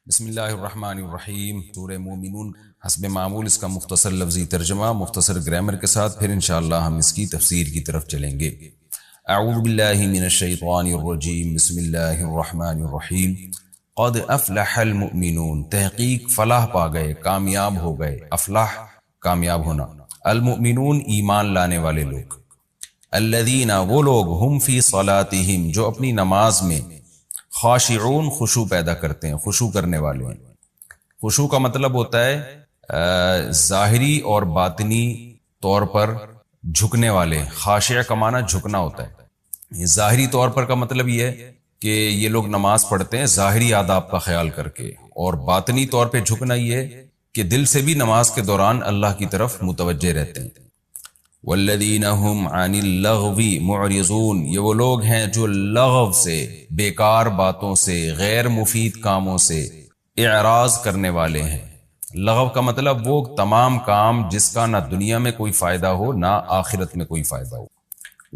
بسم اللہ الرحمن الرحیم۔ سورہ مومنون حسب معمول اس کا مختصر لفظی ترجمہ مختصر گرامر کے ساتھ، پھر انشاءاللہ ہم اس کی تفسیر کی طرف چلیں گے۔ اعوذ باللہ من الشیطان الرجیم، بسم اللہ الرحمن الرحیم۔ قد افلح المؤمنون، تحقیق فلاح پا گئے، کامیاب ہو گئے۔ افلاح کامیاب ہونا، المؤمنون ایمان لانے والے لوگ، الذین وہ لوگ، ہم فی صلاتہم جو اپنی نماز میں، خاشعون خشوع پیدا کرتے ہیں، خشوع کرنے والے ہیں۔ خشوع کا مطلب ہوتا ہے ظاہری اور باطنی طور پر جھکنے والے۔ خاشع کا معنی جھکنا ہوتا ہے۔ ظاہری طور پر کا مطلب یہ ہے کہ یہ لوگ نماز پڑھتے ہیں ظاہری آداب کا خیال کر کے، اور باطنی طور پہ جھکنا یہ ہے کہ دل سے بھی نماز کے دوران اللہ کی طرف متوجہ رہتے ہیں۔ والذین هم عن اللغو معرضون، یہ وہ لوگ ہیں جو لغو سے، بیکار باتوں سے، غیر مفید کاموں سے اعراض کرنے والے ہیں۔ لغو کا مطلب وہ تمام کام جس کا نہ دنیا میں کوئی فائدہ ہو نہ آخرت میں کوئی فائدہ ہو۔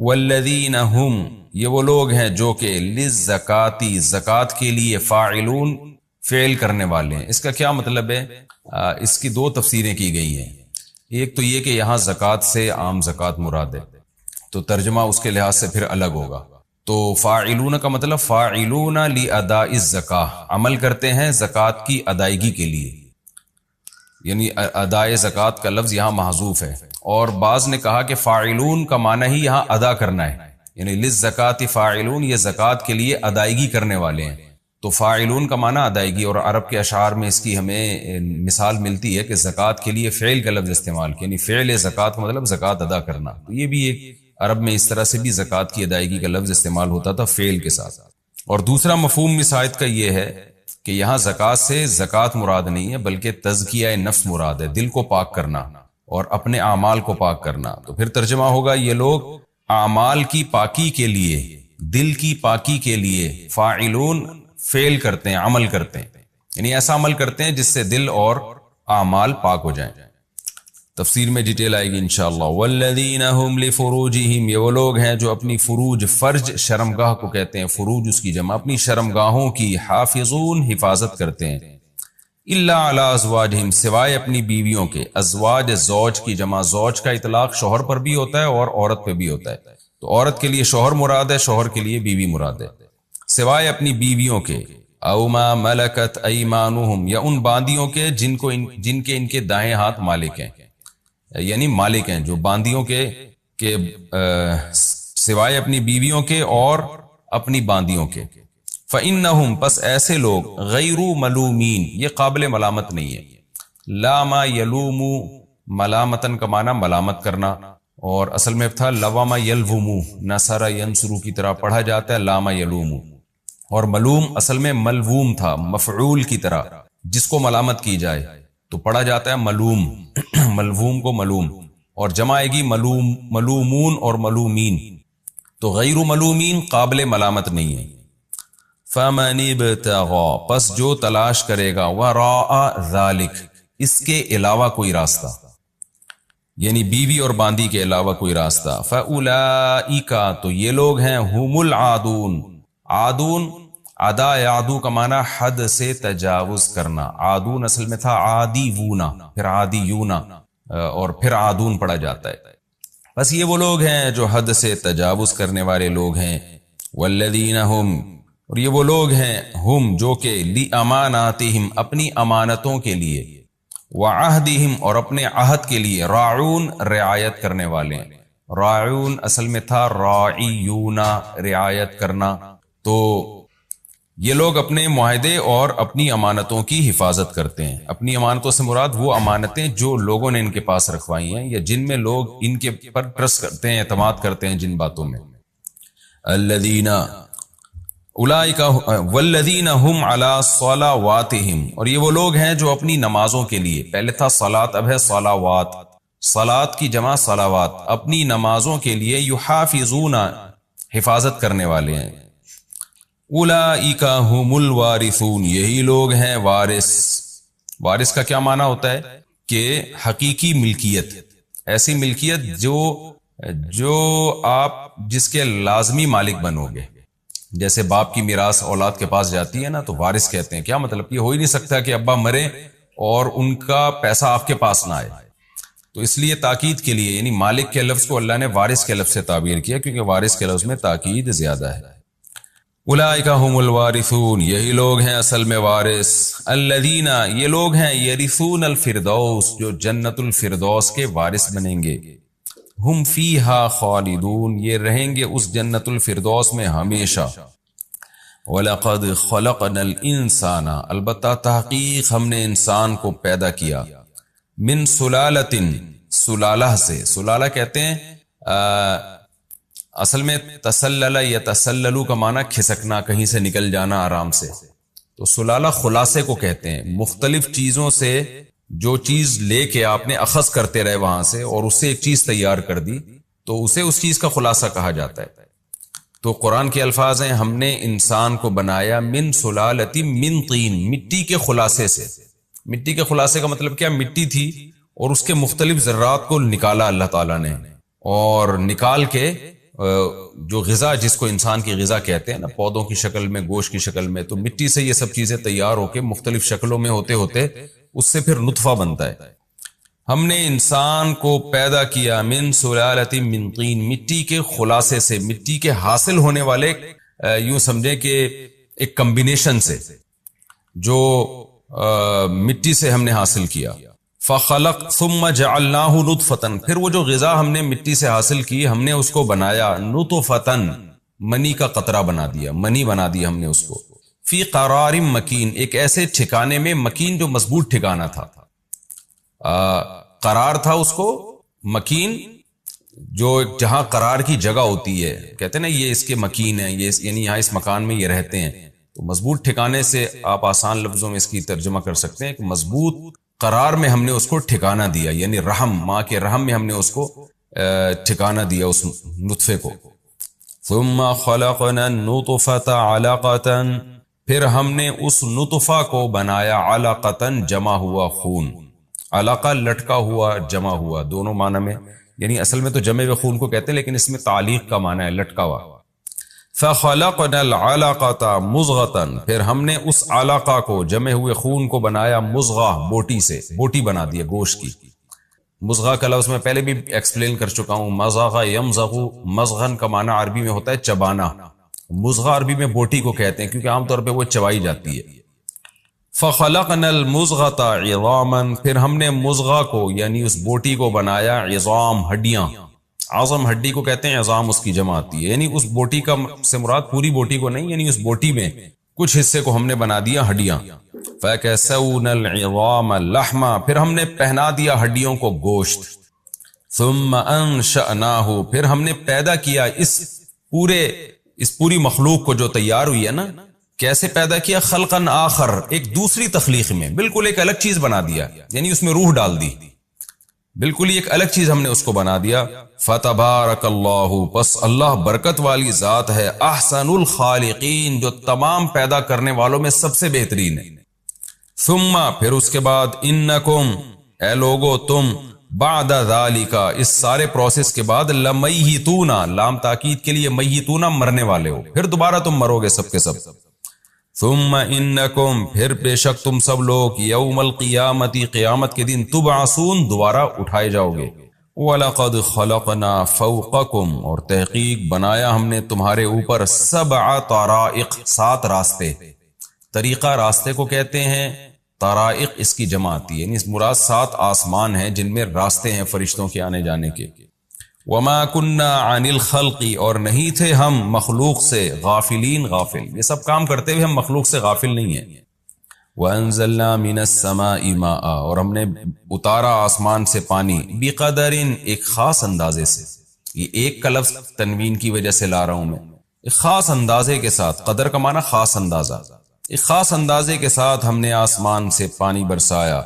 والذین هم، یہ وہ لوگ ہیں جو کہ للزکاۃ، زکوٰۃ کے لیے، فاعلون فعل کرنے والے ہیں۔ اس کا کیا مطلب ہے؟ اس کی دو تفسیریں کی گئی ہیں۔ ایک تو یہ کہ یہاں زکوٰۃ سے عام زکوٰۃ مراد ہے، تو ترجمہ اس کے لحاظ سے پھر الگ ہوگا۔ تو فاعلون کا مطلب فاعلون لاداء الزکاۃ، عمل کرتے ہیں زکوٰۃ کی ادائیگی کے لیے، یعنی ادائے زکوٰۃ کا لفظ یہاں محذوف ہے۔ اور بعض نے کہا کہ فاعلون کا معنی ہی یہاں ادا کرنا ہے، یعنی للزکاۃ فاعلون، یہ زکوٰۃ کے لیے ادائیگی کرنے والے ہیں۔ تو فاعلون کا معنی ادائیگی، اور عرب کے اشعار میں اس کی ہمیں مثال ملتی ہے کہ زکوٰۃ کے لیے فعل کا لفظ استعمال کیا، یعنی فعل زکوٰۃ کا مطلب زکوٰۃ ادا کرنا۔ تو یہ بھی ایک عرب میں اس طرح سے بھی زکوٰۃ کی ادائیگی کا لفظ استعمال ہوتا تھا فعل کے ساتھ۔ اور دوسرا مفہوم اس آیت کا یہ ہے کہ یہاں زکوٰۃ سے زکوٰۃ مراد نہیں ہے، بلکہ تزکیہ نفس مراد ہے، دل کو پاک کرنا اور اپنے اعمال کو پاک کرنا۔ تو پھر ترجمہ ہوگا یہ لوگ اعمال کی پاکی کے لیے، دل کی پاکی کے لیے، فاعلون فعل کرتے ہیں، عمل کرتے ہیں، یعنی ایسا عمل کرتے ہیں جس سے دل اور اعمال پاک ہو جائیں۔ تفسیر میں ڈیٹیل آئے گی انشاءاللہ۔ والذین هم لفروجہم، یہ وہ لوگ ہیں جو اپنی فروج، فرج شرمگاہ کو کہتے ہیں، فروج اس کی جمع، اپنی شرمگاہوں کی، حافظون حفاظت کرتے ہیں، الا علی ازواجہم سوائے اپنی بیویوں کے۔ ازواج زوج کی جمع، زوج کا اطلاق شوہر پر بھی ہوتا ہے اور عورت پہ بھی ہوتا ہے، تو عورت کے لیے شوہر مراد ہے، شوہر کے لیے بیوی مراد ہے۔ سوائے اپنی بیویوں کے، او ما ملکت ایمانہم، یا ان باندیوں کے جن کے ان کے دائیں ہاتھ مالک ہیں، یعنی مالک ہیں جو باندیوں کے سوائے اپنی بیویوں کے اور اپنی باندیوں کے۔ فإنہم، پس ایسے لوگ، غیر ملومین، یہ قابل ملامت نہیں ہے۔ لا ما یلوم، ملامتن کا معنی ملامت کرنا، اور اصل میں تھا لوام یلوم، نصر ینصر کی طرح پڑھا جاتا ہے لا ما یلوم، اور ملوم اصل میں ملووم تھا، مفعول کی طرح جس کو ملامت کی جائے تو پڑھا جاتا ہے ملوم، ملووم کو ملوم، اور جمع آئے گی ملوم، ملومون اور ملومین، تو غیر ملومین قابل ملامت نہیں ہے۔ فَمَنِ ابْتَغَىٰ، پس جو تلاش کرے گا، وَرَاءَ ذَلِكَ، اس کے علاوہ کوئی راستہ، یعنی بیوی اور باندی کے علاوہ کوئی راستہ، فَأُولَئِكَ، تو یہ لوگ ہیں، هُمُ الْعَادُونَ، عادون، عدا یعدو کا معنی حد سے تجاوز کرنا، عادون اصل میں تھا عادی وونا، پھر عادی یونا، اور پھر عادون پڑھا جاتا ہے۔ بس یہ وہ لوگ ہیں جو حد سے تجاوز کرنے والے لوگ ہیں۔ والذین ہم، اور یہ وہ لوگ ہیں، ہم جو کہ لاماناتہم اپنی امانتوں کے لیے، وعہدہم اور اپنے عہد کے لیے، راعون رعایت کرنے والے ہیں۔ راعون اصل میں تھا راعیون، رعایت کرنا۔ تو یہ لوگ اپنے معاہدے اور اپنی امانتوں کی حفاظت کرتے ہیں۔ اپنی امانتوں سے مراد وہ امانتیں جو لوگوں نے ان کے پاس رکھوائی ہیں، یا جن میں لوگ ان کے پر ٹرسٹ کرتے ہیں، اعتماد کرتے ہیں جن باتوں میں۔ الذین اولئک والذین هم علی صلواتہم، اور یہ وہ لوگ ہیں جو اپنی نمازوں کے لیے، پہلے تھا صلات اب ہے صلوات، صلات کی جمع صلوات، اپنی نمازوں کے لیے، یحافظون حفاظت کرنے والے ہیں۔ اولئک هم الوارثون، یہی لوگ ہیں وارث۔ وارث کا کیا معنی ہوتا ہے؟ کہ حقیقی ملکیت، ایسی ملکیت جو آپ جس کے لازمی مالک بنو گے، جیسے باپ کی میراث اولاد کے پاس جاتی ہے نا تو وارث کہتے ہیں. کیا مطلب؟ یہ ہو ہی نہیں سکتا کہ ابا مرے اور ان کا پیسہ آپ کے پاس نہ آئے. تو اس لیے تاکید کے لیے یعنی مالک کے لفظ کو اللہ نے وارث کے لفظ سے تعبیر کیا کیونکہ وارث کے لفظ میں تاکید زیادہ ہے. اولئک هم الوارثون، یہی لوگ ہیں اصل میں وارث. الذین، یہ لوگ ہیں یرثون الفردوس، جو جنت الفردوس کے وارث بنیں گے. ہم فیہا خالدون، یہ رہیں گے اس جنت الفردوس میں ہمیشہ. وَلَقَدْ خَلَقْنَا الْإِنسَانَ، البتہ تحقیق ہم نے انسان کو پیدا کیا. من سلالتن، سلالہ سے. سلالہ کہتے ہیں اصل میں تسلل یا تسللو کا معنی کھسکنا، کہیں سے نکل جانا آرام سے. تو سلالہ خلاصے کو کہتے ہیں. مختلف چیزوں سے جو چیز لے کے آپ نے اخذ کرتے رہے وہاں سے اور اس سے ایک چیز تیار کر دی تو اسے اس چیز کا خلاصہ کہا جاتا ہے. تو قرآن کے الفاظ ہیں ہم نے انسان کو بنایا من سلالتی من طین، مٹی کے خلاصے سے. مٹی کے خلاصے کا مطلب کیا؟ مٹی تھی اور اس کے مختلف ذرات کو نکالا اللہ تعالیٰ نے، اور نکال کے جو غذا جس کو انسان کی غذا کہتے ہیں نا، پودوں کی شکل میں، گوشت کی شکل میں، تو مٹی سے یہ سب چیزیں تیار ہو کے مختلف شکلوں میں ہوتے ہوتے اس سے پھر نطفہ بنتا ہے. ہم نے انسان کو پیدا کیا من سلالۃ من طین، مٹی کے خلاصے سے، مٹی کے حاصل ہونے والے یوں سمجھیں کہ ایک کمبینیشن سے جو مٹی سے ہم نے حاصل کیا. فخلق ثم جعلناہ نطفۃ، پھر وہ جو غذا ہم نے مٹی سے حاصل کی ہم نے اس کو بنایا نطفۃ، منی کا قطرہ بنا دیا، منی بنا دیا ہم نے اس کو. فی قرار مکین، ایک ایسے ٹھکانے میں، مکین جو مضبوط ٹھکانہ تھا، قرار تھا اس کو، مکین جو جہاں قرار کی جگہ ہوتی ہے، کہتے ہیں نا یہ اس کے مکین ہے، یہ یعنی یہاں اس مکان میں یہ رہتے ہیں. تو مضبوط ٹھکانے سے آپ آسان لفظوں میں اس کی ترجمہ کر سکتے ہیں کہ مضبوط قرار میں ہم نے اس کو ٹھکانہ دیا، یعنی رحم، ماں کے رحم میں ہم نے اس کو ٹھکانہ دیا اس نطفے کو. ثم خلقنا النطفة علقة، پھر ہم نے اس نطفہ کو بنایا علقتاً، جمع ہوا خون. علقہ لٹکا ہوا، جمع ہوا، دونوں معنی میں، یعنی اصل میں تو جمع ہوئے خون کو کہتے ہیں لیکن اس میں تعلیق کا معنی ہے، لٹکا ہوا. فخلقنا العلقة مضغة، پھر ہم نے اس علقہ کو، جمع ہوئے خون کو بنایا مضغہ، بوٹی سے، بوٹی بنا دیا گوشت کی. مضغہ کا لفظ میں پہلے بھی ایکسپلین کر چکا ہوں، مضغ یمضغ، مضغن کا معنی عربی میں ہوتا ہے چبانا. مضغہ عربی میں بوٹی کو کہتے ہیں کیونکہ عام طور پہ وہ چبائی جاتی ہے. فخلقنا المضغة عظاما، پھر ہم نے مضغہ کو یعنی اس بوٹی کو بنایا عظام، ہڈیاں. عظم ہڈی کو کہتے ہیں، عظام اس کی جمع آتی ہے، یعنی اس بوٹی کا سے مراد پوری بوٹی کو نہیں، یعنی اس بوٹی میں کچھ حصے کو ہم نے بنا دیا ہڈیاں. فَكَسَوْنَا الْعِظَامَ لَحْمًا، پھر ہم نے پہنا دیا ہڈیوں کو گوشت. ثُمَّ أَنشَأْنَاهُ، پھر ہم نے پیدا کیا اس پوری مخلوق کو جو تیار ہوئی ہے نا، کیسے پیدا کیا؟ خلقاً آخر، ایک دوسری تخلیق میں، بالکل ایک الگ چیز بنا دیا، یعنی اس میں روح ڈال دی، بالکل ایک الگ چیز ہم نے اس کو بنا دیا. فتبارک اللہ، پس اللہ برکت والی ذات ہے، احسن الخالقین، جو تمام پیدا کرنے والوں میں سب سے بہترین ہے. ثم، پھر اس کے بعد، انکم، اے لوگو تم، بعد ذالک، اس سارے پروسیس کے بعد، لمیتون، لام تاکید کے لیے، میتون، مرنے والے ہو، پھر دوبارہ تم مرو گے سب کے سب. ثم انکم، پھر بے شک تم سب لوگ، یوم القیامت، قیامت کے دن، تبعثون، دوبارہ اٹھائے جاؤ گے. وَلَقَدْ خَلَقْنَا فَوْقَكُمْ، اور تحقیق بنایا ہم نے تمہارے اوپر، 7 طرائق، 7 راستے. طریقہ راستے کو کہتے ہیں، طرائق اس کی جمع آتی ہے، یعنی اس مراد 7 آسمان ہیں جن میں راستے ہیں فرشتوں کے آنے جانے کے. وَمَا كُنَّا عَنِ الْخَلْقِ، اور نہیں تھے ہم مخلوق سے غافلین، غافل، یہ سب کام کرتے ہوئے ہم مخلوق سے غافل نہیں ہیں. وَأَنزَلْنَا مِنَ السَّمَاءِ مَاءً، اور ہم نے اتارا آسمان سے پانی، بِقَدَرٍ، ایک خاص اندازے سے. یہ ایک کا لفظ تنوین کی وجہ سے لا رہا ہوں میں، ایک خاص اندازے کے ساتھ. قدر کا معنی خاص اندازہ، ایک خاص اندازے کے ساتھ ہم نے آسمان سے پانی برسایا.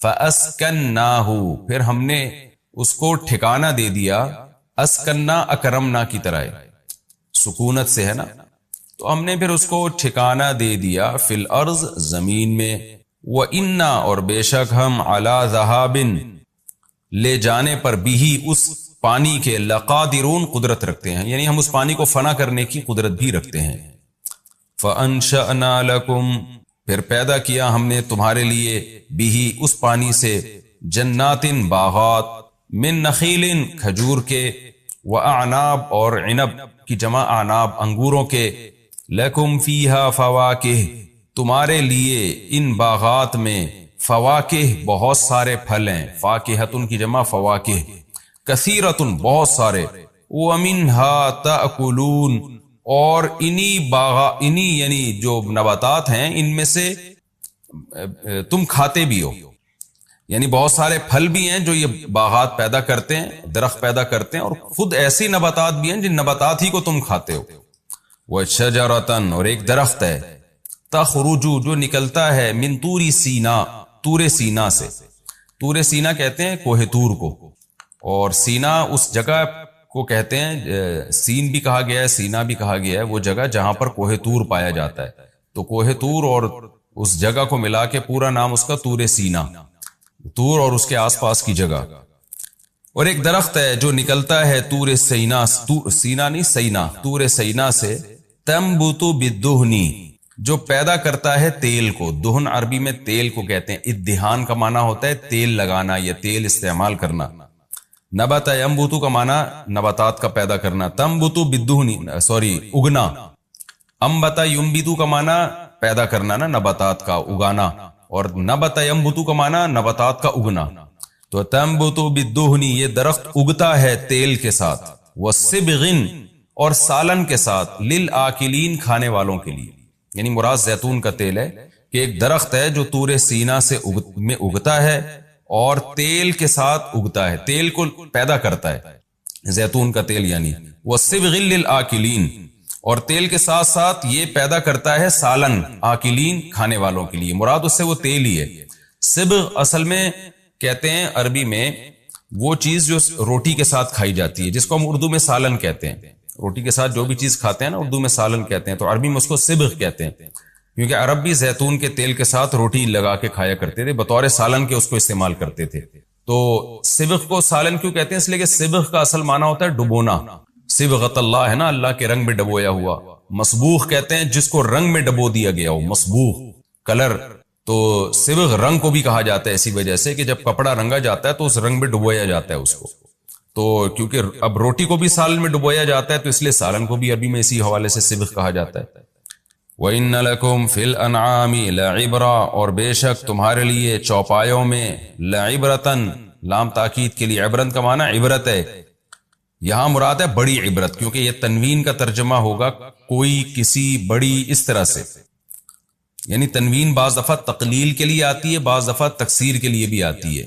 فَأَسْكَنَّاهُ، پھر ہم نے اس کو ٹھکانہ دے دیا. اسکننا اکرمنا کی طرح ہے، سکونت سے ہے نا، تو ہم نے پھر اس کو ٹھکانہ دے دیا، فی الارض، زمین میں. وَإِنَّا، اور بے شک ہم، عَلَى ذَهَابٍ، لے جانے پر، بھی اس پانی کے، لقادرون، قدرت رکھتے ہیں، یعنی ہم اس پانی کو فنا کرنے کی قدرت بھی رکھتے ہیں. فَأَنشَأْنَا لَكُمْ پھر پیدا کیا ہم نے تمہارے لیے بھی اس پانی سے جناتن باغات من نخیل کھجور کے وَأَعْنَابٍ اور عنب کی جمع اعناب انگوروں کے لَكُمْ فِيهَا فَوَاكِهُ تمہارے لیے ان باغات میں فواکہ بہت سارے پھل ہیں فاکہتن کی جمع فواکہ کثیرتن بہت سارے وَمِنْهَا تَأْكُلُونَ اور انہی یعنی جو نباتات ہیں ان میں سے تم کھاتے بھی ہو، یعنی بہت سارے پھل بھی ہیں جو یہ باغات پیدا کرتے ہیں، درخت پیدا کرتے ہیں، اور خود ایسی نباتات بھی ہیں جن نباتات ہی کو تم کھاتے ہو۔ وَشَجَرَةً اور ایک درخت ہے تخرج جو نکلتا ہے من طور سینا طور سینا سے، طور سینا کہتے ہیں کوہ طور کو، اور سینا اس جگہ کو کہتے ہیں، سین بھی کہا گیا ہے سینا بھی کہا گیا ہے، وہ جگہ جہاں پر کوہ طور پایا جاتا ہے، تو کوہ طور اور اس جگہ کو ملا کے پورا نام اس کا طور سینا، طور اور اس کے آس پاس کی جگہ۔ اور ایک درخت ہے جو نکلتا ہے طور سینا، سینا نہیں سینا، طور سینا سے تنبت بالدہن جو پیدا کرتا ہے تیل کو، دہن عربی میں تیل کو کہتے ہیں، ادہان کا معنی ہوتا ہے تیل لگانا یا تیل استعمال کرنا، نبت ینبتو کا معنی نباتات کا پیدا کرنا، تنبتو بالدہن اگنا، انبت ینبتو کا معنی پیدا کرنا نا نباتات کا اگانا، اور نبت ینبتو کا معنی نباتات کا اگنا، تو تنبتو بالدہن یہ درخت اگتا ہے تیل کے ساتھ، وصبغ اور سالن کے ساتھ، للآکلین کھانے والوں کے لیے، یعنی مراد زیتون کا تیل ہے کہ ایک درخت ہے جو طور سینا سے میں اگتا ہے اور تیل کے ساتھ اگتا ہے، تیل کو پیدا کرتا ہے زیتون کا تیل، یعنی وصبغ للآکلین اور تیل کے ساتھ ساتھ یہ پیدا کرتا ہے سالن آکلین کھانے والوں کے لیے، مراد اس سے وہ تیل ہی ہے۔ صبغ اصل میں کہتے ہیں عربی میں وہ چیز جو روٹی کے ساتھ کھائی جاتی ہے، جس کو ہم اردو میں سالن کہتے ہیں، روٹی کے ساتھ جو بھی چیز کھاتے ہیں نا اردو میں سالن کہتے ہیں، تو عربی میں اس کو صبغ کہتے ہیں، کیونکہ عرب بھی زیتون کے تیل کے ساتھ روٹی لگا کے کھایا کرتے تھے، بطور سالن کے اس کو استعمال کرتے تھے۔ تو صبغ کو سالن کیوں کہتے ہیں؟ اس لیے کہ صبغ کا اصل معنی ہوتا ہے ڈبونا، صبغۃ اللہ ہے نا، اللہ کے رنگ میں ڈبویا ہوا، مصبوغ کہتے ہیں جس کو رنگ میں ڈبو دیا گیا ہو، مصبوغ کلر، تو صبغ رنگ کو بھی کہا جاتا ہے اسی وجہ سے کہ جب کپڑا رنگا جاتا ہے تو اس رنگ میں ڈبویا جاتا ہے اس کو، تو کیونکہ اب روٹی کو بھی سالن میں ڈبویا جاتا ہے تو اس لیے سالن کو بھی عربی میں اسی حوالے سے صبغ کہا جاتا ہے۔ وَإِنَّ لَكُمْ فِي الْأَنْعَامِ لَعِبْرَةً اور بے شک تمہارے لیے چوپایوں میں لَعِبْرَةً لام تاکید کے لیے، عبرت کا معنی عبرت ہے، یہاں مراد ہے بڑی عبرت، کیونکہ یہ تنوین کا ترجمہ ہوگا کوئی کسی بڑی اس طرح سے، یعنی تنوین بعض دفعہ تقلیل کے لیے آتی ہے، بعض دفعہ تکسیر کے لیے بھی آتی ہے۔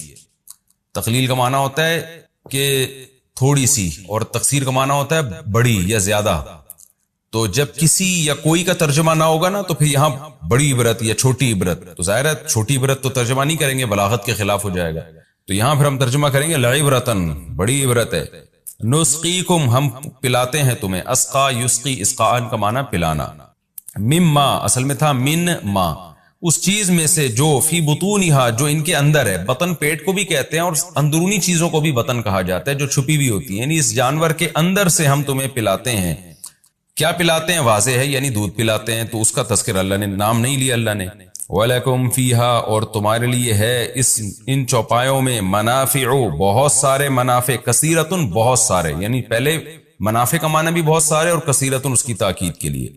تقلیل کا معنی ہوتا ہے کہ تھوڑی سی، اور تکسیر کا معنی ہوتا ہے بڑی یا زیادہ، تو جب کسی یا کوئی کا ترجمہ نہ ہوگا نا تو پھر یہاں بڑی عبرت یا چھوٹی عبرت، تو ظاہر ہے چھوٹی عبرت تو ترجمہ نہیں کریں گے، بلاغت کے خلاف ہو جائے گا، تو یہاں پھر ہم ترجمہ کریں گے لعبرتن بڑی عبرت ہے۔ نسقیکم ہم پلاتے ہیں تمہیں، اسقا یسقی اسقاءن کا معنی پلانا، مما اصل میں تھا من ما اس چیز میں سے جو فی بطونہا جو ان کے اندر ہے، بطن پیٹ کو بھی کہتے ہیں اور اندرونی چیزوں کو بھی بطن کہا جاتا ہے جو چھپی ہوئی ہوتی ہیں، یعنی اس جانور کے اندر سے ہم تمہیں پلاتے ہیں۔ کیا پلاتے ہیں؟ واضح ہے، یعنی دودھ پلاتے ہیں، تو اس کا تذکر اللہ نے نام نہیں لیا اللہ نے۔ وَلَكُمْ فِيهَا اور تمہارے لیے ہے ان چوپایوں میں منافع بہت سارے منافع، کثیرتن بہت سارے، یعنی پہلے منافع کا معنی بھی بہت سارے اور کثیرتن اس کی تاکید کے لیے۔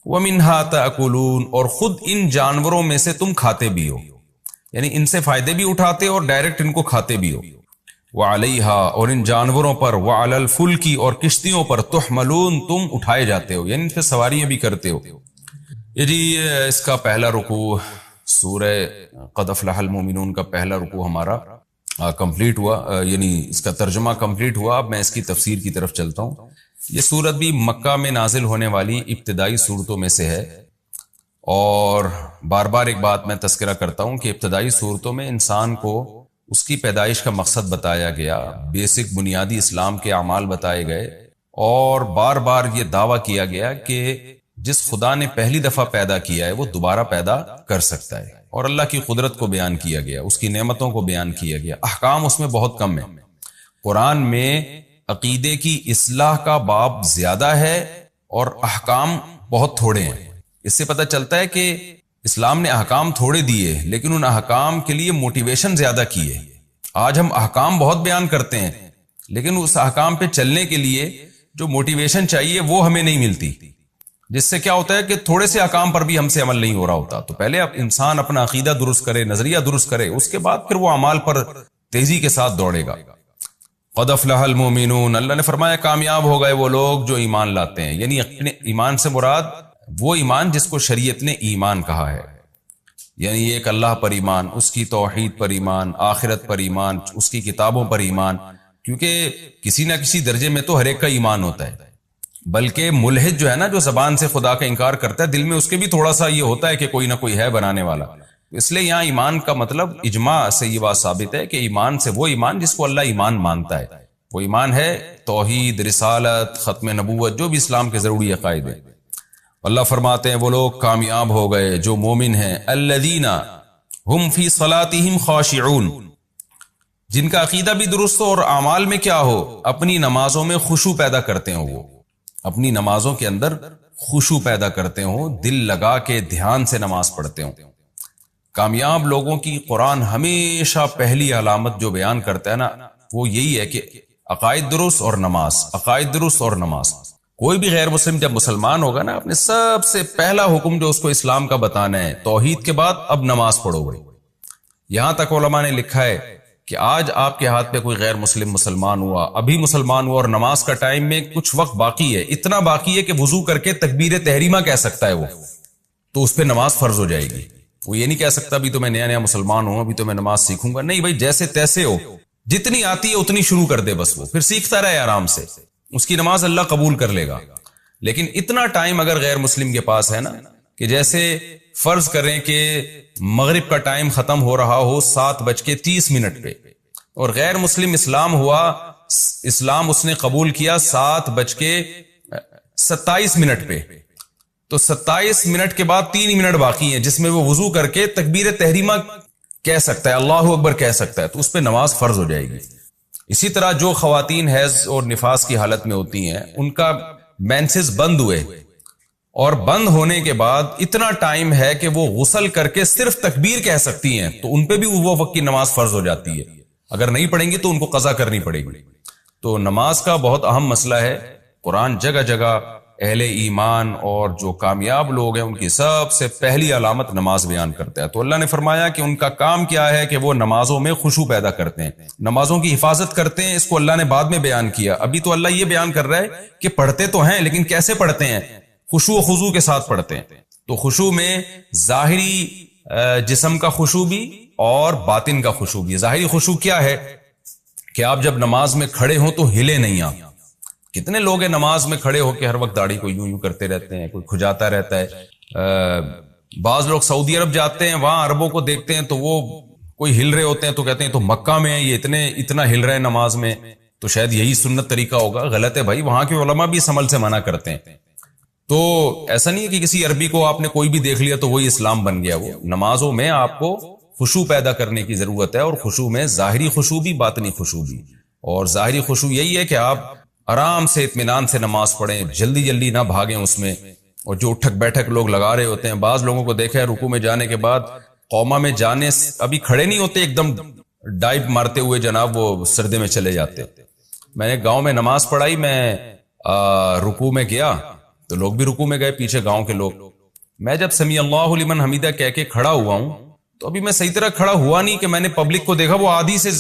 وَمِنْهَا تَأْكُلُونَ اور خود ان جانوروں میں سے تم کھاتے بھی ہو، یعنی ان سے فائدے بھی اٹھاتے اور ڈائریکٹ ان کو کھاتے بھی ہو۔ وَعَلَيْهَا اور ان جانوروں پر، وَعَلَى الْفُلْكِ اور کشتیوں پر، تُحْمَلُونَ تم اٹھائے جاتے ہو، یعنی ان سے سواریاں بھی کرتے ہو۔ یہ جی اس کا پہلا رکوع سورہ قد افلح المؤمنون کا پہلا رکوع ہمارا کمپلیٹ ہوا، یعنی اس کا ترجمہ کمپلیٹ ہوا۔ اب میں اس کی تفسیر کی طرف چلتا ہوں۔ یہ سورت بھی مکہ میں نازل ہونے والی ابتدائی صورتوں میں سے ہے، اور بار بار ایک بات میں تذکرہ کرتا ہوں کہ ابتدائی صورتوں میں انسان کو اس کی پیدائش کا مقصد بتایا گیا، بیسک بنیادی اسلام کے اعمال بتائے گئے، اور بار بار یہ دعویٰ کیا گیا کہ جس خدا نے پہلی دفعہ پیدا کیا ہے وہ دوبارہ پیدا کر سکتا ہے، اور اللہ کی قدرت کو بیان کیا گیا، اس کی نعمتوں کو بیان کیا گیا۔ احکام اس میں بہت کم ہیں، قرآن میں عقیدے کی اصلاح کا باب زیادہ ہے اور احکام بہت تھوڑے ہیں، اس سے پتہ چلتا ہے کہ اسلام نے احکام تھوڑے دیے لیکن ان احکام کے لیے موٹیویشن زیادہ کی ہے. آج ہم احکام بہت بیان کرتے ہیں لیکن اس احکام پہ چلنے کے لیے جو موٹیویشن چاہیے وہ ہمیں نہیں ملتی، جس سے کیا ہوتا ہے کہ تھوڑے سے احکام پر بھی ہم سے عمل نہیں ہو رہا ہوتا. تو پہلے اب انسان اپنا عقیدہ درست کرے، نظریہ درست کرے، اس کے بعد پھر وہ اعمال پر تیزی کے ساتھ دوڑے گا. قد افلح المؤمنون، اللہ نے فرمایا کامیاب ہو گئے وہ لوگ جو ایمان لاتے ہیں. یعنی اپنے ایمان سے مراد وہ ایمان جس کو شریعت نے ایمان کہا ہے، یعنی ایک اللہ پر ایمان، اس کی توحید پر ایمان، آخرت پر ایمان، اس کی کتابوں پر ایمان. کیونکہ کسی نہ کسی درجے میں تو ہر ایک کا ایمان ہوتا ہے، بلکہ ملحد جو ہے نا، جو زبان سے خدا کا انکار کرتا ہے، دل میں اس کے بھی تھوڑا سا یہ ہوتا ہے کہ کوئی نہ کوئی ہے بنانے والا. اس لیے یہاں ایمان کا مطلب اجماع سے یہ بات ثابت ہے کہ ایمان سے وہ ایمان جس کو اللہ ایمان مانتا ہے. وہ ایمان ہے توحید، رسالت، ختم نبوت، جو بھی اسلام کے ضروری عقائد ہیں. اللہ فرماتے ہیں وہ لوگ کامیاب ہو گئے جو مومن ہیں، الذین ہم فی صلاتہم خاشعون، جن کا عقیدہ بھی درست ہو اور اعمال میں کیا ہو، اپنی نمازوں میں خشوع پیدا کرتے ہوں. وہ اپنی نمازوں کے اندر خشوع پیدا کرتے ہوں، دل لگا کے دھیان سے نماز پڑھتے ہوں. کامیاب لوگوں کی قرآن ہمیشہ پہلی علامت جو بیان کرتا ہے نا، وہ یہی ہے کہ عقائد درست اور نماز، عقائد درست اور نماز. کوئی بھی غیر مسلم جب مسلمان ہوگا نا، اپنے سب سے پہلا حکم جو اس کو اسلام کا بتانا ہے، توحید کے بعد اب نماز پڑھو بھائی. یہاں تک علماء نے لکھا ہے کہ آج آپ کے ہاتھ پہ کوئی غیر مسلم مسلمان ہوا، ابھی مسلمان ہوا، اور نماز کا ٹائم میں کچھ وقت باقی ہے، اتنا باقی ہے کہ وضو کر کے تکبیر تحریمہ کہہ سکتا ہے وہ، تو اس پہ نماز فرض ہو جائے گی. وہ یہ نہیں کہہ سکتا ابھی تو میں نیا مسلمان ہوں، ابھی تو میں نماز سیکھوں گا. نہیں بھائی، جیسے تیسے ہو، جتنی آتی ہے اتنی شروع کر دے بس، وہ پھر سیکھتا رہے آرام سے، اس کی نماز اللہ قبول کر لے گا. لیکن اتنا ٹائم اگر غیر مسلم کے پاس ہے نا، کہ جیسے فرض کریں کہ مغرب کا ٹائم ختم ہو رہا ہو 7:30 پہ، اور غیر مسلم اسلام ہوا، اسلام اس نے قبول کیا 7:27 پہ، تو 27 منٹ کے بعد 3 منٹ باقی ہیں جس میں وہ وضو کر کے تکبیر تحریمہ کہہ سکتا ہے، اللہ اکبر کہہ سکتا ہے، تو اس پہ نماز فرض ہو جائے گی. اسی طرح جو خواتین حیض اور نفاس کی حالت میں ہوتی ہیں، ان کا مینسز بند ہوئے اور بند ہونے کے بعد اتنا ٹائم ہے کہ وہ غسل کر کے صرف تکبیر کہہ سکتی ہیں، تو ان پہ بھی وہ وقت کی نماز فرض ہو جاتی ہے. اگر نہیں پڑھیں گی تو ان کو قضا کرنی پڑے گی. تو نماز کا بہت اہم مسئلہ ہے. قرآن جگہ جگہ اہل ایمان اور جو کامیاب لوگ ہیں ان کی سب سے پہلی علامت نماز بیان کرتا ہے. تو اللہ نے فرمایا کہ ان کا کام کیا ہے کہ وہ نمازوں میں خشوع پیدا کرتے ہیں، نمازوں کی حفاظت کرتے ہیں. اس کو اللہ نے بعد میں بیان کیا. ابھی تو اللہ یہ بیان کر رہا ہے کہ پڑھتے تو ہیں لیکن کیسے پڑھتے ہیں، خشوع و خضوع کے ساتھ پڑھتے ہیں. تو خشوع میں ظاہری جسم کا خشوع بھی اور باطن کا خشوع بھی. ظاہری خشوع کیا ہے کہ آپ جب نماز میں کھڑے ہوں تو ہلے نہیں. آپ کتنے لوگ ہیں نماز میں کھڑے ہو کے ہر وقت داڑھی کو یوں کرتے رہتے ہیں، کوئی کھجاتا رہتا ہے. بعض لوگ سعودی عرب جاتے ہیں، وہاں عربوں کو دیکھتے ہیں تو وہ کوئی ہل رہے ہوتے ہیں تو کہتے ہیں تو مکہ میں یہ اتنا ہل رہے ہیں نماز میں، تو شاید یہی سنت طریقہ ہوگا. غلط ہے بھائی، وہاں کے علماء بھی اس عمل سے منع کرتے ہیں. تو ایسا نہیں ہے کہ کسی عربی کو آپ نے کوئی بھی دیکھ لیا تو وہی اسلام بن گیا. وہ نمازوں میں آپ کو خشوع پیدا کرنے کی ضرورت ہے، اور خشوع میں ظاہری خشوع بھی باطنی خشوع بھی. اور ظاہری خشوع یہی ہے کہ آپ آرام سے اطمینان سے نماز پڑھیں، جلدی نہ بھاگیں اس میں. اور جو اٹھک بیٹھک لوگ لگا رہے ہوتے ہیں، بعض لوگوں کو دیکھا ہے رکوع میں جانے کے بعد قوما میں جانے ابھی کھڑے نہیں ہوتے، ایک دم ڈائیو مارتے ہوئے جناب وہ سردے میں چلے جاتے. میں نے گاؤں میں نماز پڑھائی، میں رکوع میں گیا تو لوگ بھی رکوع میں گئے، پیچھے گاؤں کے لوگ. میں جب سمیع اللہ لمن حمیدہ کہہ کے کھڑا ہوا ہوں تو ابھی میں صحیح طرح کھڑا ہوا نہیں کہ میں نے پبلک کو دیکھا وہ آدھی سے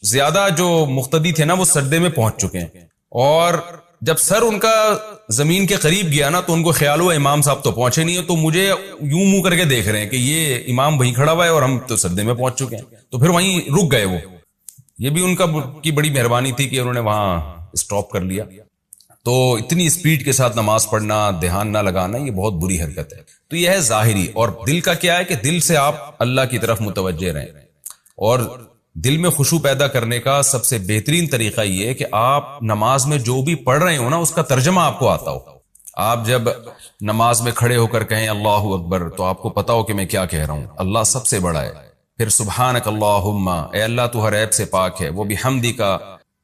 زیادہ جو مقتدی تھے نا وہ سجدے میں پہنچ چکے ہیں. اور جب سر ان کا زمین کے قریب گیا نا تو ان کو خیال ہوا امام صاحب تو پہنچے نہیں ہیں، تو مجھے یوں منہ کر کے دیکھ رہے ہیں کہ یہ امام وہیں کھڑا ہوا ہے اور ہم تو سجدے میں پہنچ چکے ہیں. تو پھر وہیں رک گئے. وہ یہ بھی ان کی بڑی مہربانی تھی کہ انہوں نے وہاں اسٹاپ کر لیا. تو اتنی اسپیڈ کے ساتھ نماز پڑھنا، دھیان نہ لگانا، یہ بہت بری حرکت ہے. تو یہ ہے ظاہری. اور دل کا کیا ہے کہ دل سے آپ اللہ کی طرف متوجہ رہیں. اور دل میں خشوع پیدا کرنے کا سب سے بہترین طریقہ یہ ہے کہ آپ نماز میں جو بھی پڑھ رہے ہو نا اس کا ترجمہ آپ کو آتا ہو. آپ جب نماز میں کھڑے ہو کر کہیں اللہ اکبر تو آپ کو پتا ہو کہ میں کیا کہہ رہا ہوں، اللہ سب سے بڑا ہے. پھر سبحانک اللہم، اے اللہ تو ہر عیب سے پاک ہے، وہ بحمدی کا،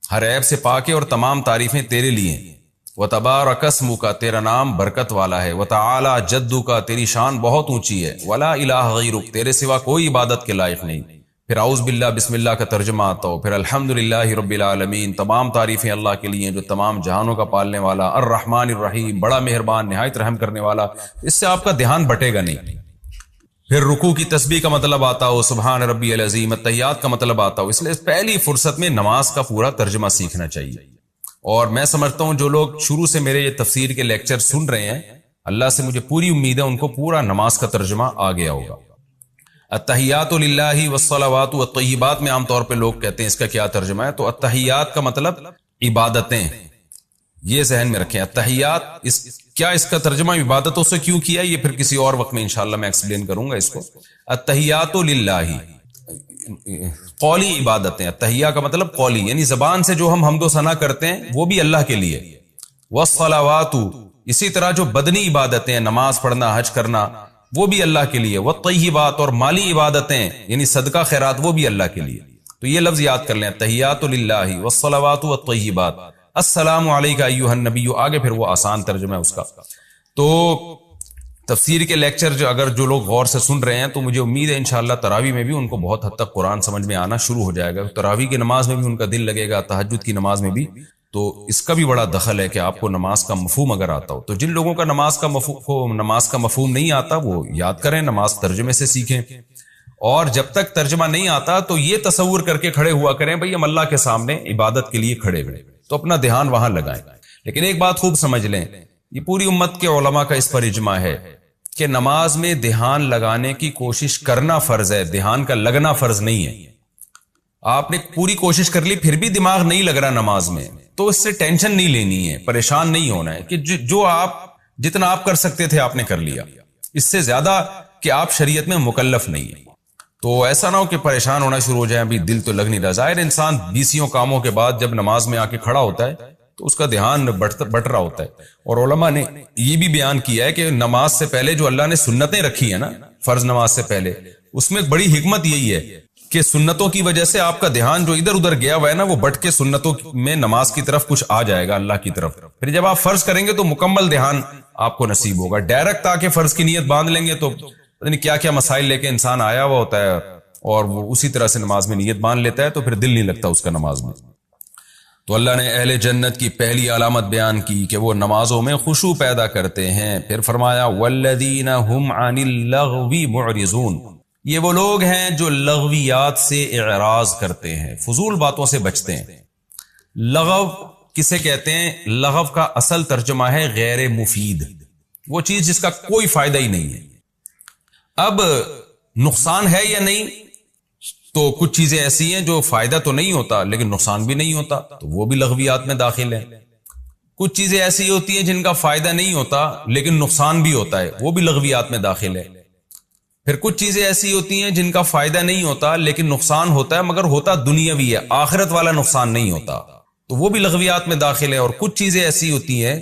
ہر عیب سے پاک ہے اور تمام تعریفیں تیرے لیے. وتبارک اسمک تیرا نام برکت والا ہے، وتعالی جدک تیری شان بہت اونچی ہے، ولا الہ غیرک تیرے سوا کوئی عبادت کے لائق نہیں۔ پھر اعوذ باللہ بسم اللہ کا ترجمہ آتا ہو، پھر الحمدللہ رب العالمین تمام تعریفیں اللہ کے لیے جو تمام جہانوں کا پالنے والا، الرحمن الرحیم بڑا مہربان نہایت رحم کرنے والا۔ اس سے آپ کا دھیان بٹے گا نہیں۔ پھر رکوع کی تسبیح کا مطلب آتا ہو، سبحان ربی العظیم، التحیات کا مطلب آتا ہو۔ اس لیے پہلی فرصت میں نماز کا پورا ترجمہ سیکھنا چاہیے۔ اور میں سمجھتا ہوں جو لوگ شروع سے میرے یہ تفسیر کے لیکچر سن رہے ہیں، اللہ سے مجھے پوری امید ہے ان کو پورا نماز کا ترجمہ آ گیا ہوگا۔ التحیات للہ والصلوات والطیبات میں عام طور پہ لوگ کہتے ہیں اس کا کیا ترجمہ ہے، تو التحیات کا مطلب عبادتیں، یہ ذہن میں رکھیں۔ التحیات کیا اس کا ترجمہ عبادتوں سے کیوں کیا، یہ پھر کسی اور وقت میں انشاءاللہ میں ایکسپلین کروں گا اس کو۔ التحیات للہ قولی عبادتیں، التحیہ کا مطلب قولی، یعنی زبان سے جو ہم حمد و ثنا کرتے ہیں وہ بھی اللہ کے لیے۔ والصلوات اسی طرح جو بدنی عبادتیں ہیں، نماز پڑھنا، حج کرنا، وہ بھی اللہ کے لیے۔ والطیبات اور مالی عبادتیں یعنی صدقہ خیرات، وہ بھی اللہ کے لیے۔ تو یہ لفظ یاد کر لیں، التحیات للہ والصلوات والطیبات۔ السلام علیکہ ایھا النبی، آگے پھر وہ آسان ترجمہ ہے اس کا۔ تو تفسیر کے لیکچر جو لوگ غور سے سن رہے ہیں تو مجھے امید ہے انشاءاللہ تراویح میں بھی ان کو بہت حد تک قرآن سمجھ میں آنا شروع ہو جائے گا، تراویح کی نماز میں بھی ان کا دل لگے گا، تہجد کی نماز میں بھی۔ تو اس کا بھی بڑا دخل ہے کہ آپ کو نماز کا مفہوم اگر آتا ہو۔ تو جن لوگوں کا نماز کا مفہوم نہیں آتا وہ یاد کریں، نماز ترجمے سے سیکھیں۔ اور جب تک ترجمہ نہیں آتا تو یہ تصور کر کے کھڑے ہوا کریں بھئی ہم اللہ کے سامنے عبادت کے لیے کھڑے ہوئے، تو اپنا دھیان وہاں لگائیں۔ لیکن ایک بات خوب سمجھ لیں، یہ پوری امت کے علماء کا اس پر اجماع ہے کہ نماز میں دھیان لگانے کی کوشش کرنا فرض ہے، دھیان کا لگنا فرض نہیں ہے۔ آپ نے پوری کوشش کر لی پھر بھی دماغ نہیں لگ رہا نماز میں، تو اس سے ٹینشن نہیں لینی ہے، پریشان نہیں ہونا ہے کہ جتنا آپ کر سکتے تھے آپ نے کر لیا، اس سے زیادہ کہ آپ شریعت میں مکلف نہیں ہیں۔ تو ایسا نہ ہو کہ پریشان ہونا شروع ہو جائیں، ابھی دل تو لگ نہیں رہا۔ ظاہر انسان 20 کاموں کے بعد جب نماز میں آ کے کھڑا ہوتا ہے تو اس کا دھیان بٹ رہا ہوتا ہے۔ اور علماء نے یہ بھی بیان کیا ہے کہ نماز سے پہلے جو اللہ نے سنتیں رکھی ہیں نا، فرض نماز سے پہلے، اس میں ایک بڑی حکمت یہی ہے کہ سنتوں کی وجہ سے آپ کا دھیان جو ادھر ادھر گیا ہوا ہے نا، وہ بٹ کے سنتوں میں نماز کی طرف کچھ آ جائے گا، اللہ کی طرف۔ پھر جب آپ فرض کریں گے تو مکمل دھیان آپ کو نصیب ہوگا۔ ڈائریکٹ آ کے فرض کی نیت باندھ لیں گے تو پتہ نہیں کیا کیا مسائل لے کے انسان آیا ہوا ہوتا ہے، اور وہ اسی طرح سے نماز میں نیت باندھ لیتا ہے تو پھر دل نہیں لگتا اس کا نماز میں۔ تو اللہ نے اہل جنت کی پہلی علامت بیان کی کہ وہ نمازوں میں خشوع پیدا کرتے ہیں۔ پھر فرمایا والذین هم عن اللغو معرضون، یہ وہ لوگ ہیں جو لغویات سے اعراض کرتے ہیں، فضول باتوں سے بچتے ہیں۔ لغو کسے کہتے ہیں؟ لغو کا اصل ترجمہ ہے غیر مفید، وہ چیز جس کا کوئی فائدہ ہی نہیں ہے۔ اب نقصان ہے یا نہیں؟ تو کچھ چیزیں ایسی ہیں جو فائدہ تو نہیں ہوتا لیکن نقصان بھی نہیں ہوتا، تو وہ بھی لغویات میں داخل ہیں۔ کچھ چیزیں ایسی ہوتی ہیں جن کا فائدہ نہیں ہوتا لیکن نقصان بھی ہوتا ہے، وہ بھی لغویات میں داخل ہے۔ پھر کچھ چیزیں ایسی ہوتی ہیں جن کا فائدہ نہیں ہوتا لیکن نقصان ہوتا ہے، مگر ہوتا دنیاوی ہے، آخرت والا نقصان نہیں ہوتا، تو وہ بھی لغویات میں داخل ہے۔ اور کچھ چیزیں ایسی ہوتی ہیں